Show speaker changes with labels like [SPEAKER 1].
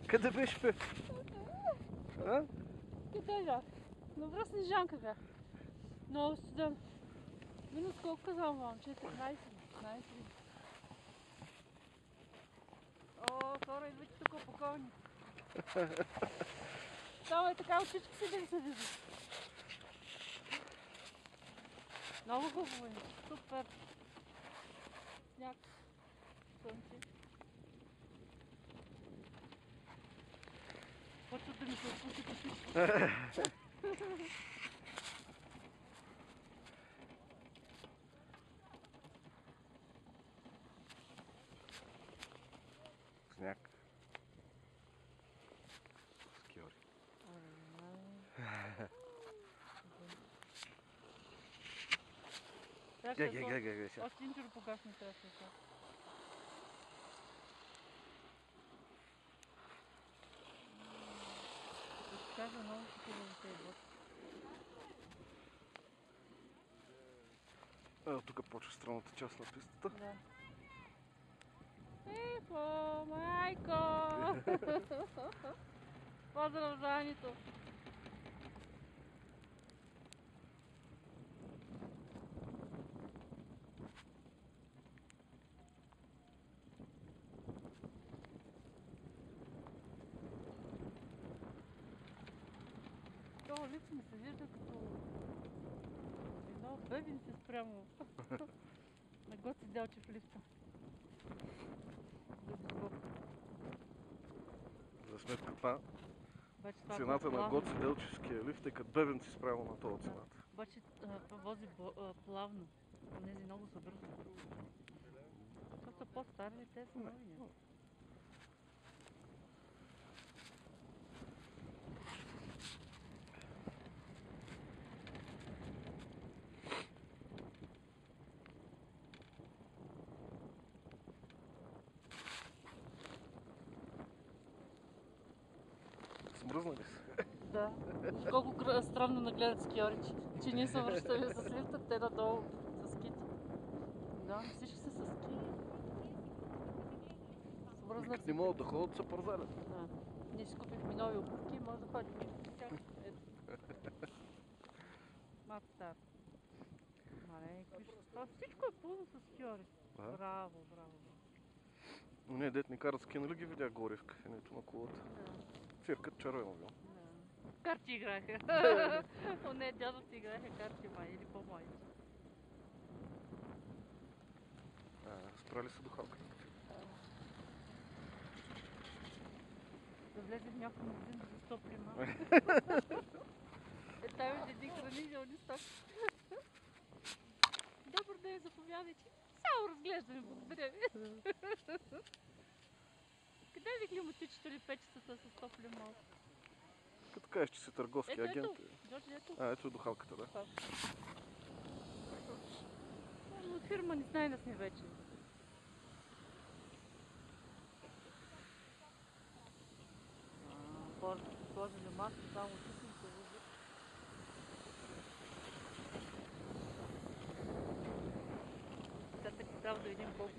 [SPEAKER 1] Къде беше, бе? А?
[SPEAKER 2] Къде бях? Добра снежанка бях. Много студен. Минус колко казвам вам? 14. О, хора, идвайте тук покойни. Само е така очички си да ви се виждат. Много хубаво е. Супер. Сняг. Слънце. Почват да ми се отпушите всички.
[SPEAKER 1] Сняг. Скиори. Гледай сега.
[SPEAKER 2] Още инчур покасни тази света. Да ти кажа, много си хубаво се е.
[SPEAKER 1] Ето тук почва странната част на пистата.
[SPEAKER 2] Да. Епо, майко! Поздрав, Жанито! Това липса ми се вижда като едно бебинце спрямо на Гоци Делчев лифта.
[SPEAKER 1] За сметка това, цената на Гоци Делчевския лифт е като бебенци спрямо на това цената.
[SPEAKER 2] Обаче вози плавно, тези много са бързо. Това са по-стари, те са нови.
[SPEAKER 1] Смръзнали се.
[SPEAKER 2] Да. Колко странно нагледат скиоричи, че ние се връщаме с лифта, те надолу с скити. Да, всички са с ски.
[SPEAKER 1] Никак не могат да ходят, са пързалят.
[SPEAKER 2] Да. Ние си купихме нови обувки и може да ходим. Ето. Малко стар. Всичко е пълно с скиори. Браво.
[SPEAKER 1] Но не, дет ни карат ски, нали ги видях горе в кафенето на колата?
[SPEAKER 2] Да.
[SPEAKER 1] Циркът червено бил.
[SPEAKER 2] Карти играеха. О, не, дядо ти играеха карти май или по-майче.
[SPEAKER 1] Спрали се духалката.
[SPEAKER 2] Да влезе в някой магазин да застопли малко. Там е един хранителни стоки. Добър ден, заповядайте. Само разглеждаме, благодаря ви. Къде ви климатичето ли печетата с топли малко?
[SPEAKER 1] Като кажеш, че си търговски агент.
[SPEAKER 2] Ето.
[SPEAKER 1] Ето е духалката, да.
[SPEAKER 2] От фирма не знае да сме вече. Сложили маска, само чукам се въздух. Сега така трябва да видим колко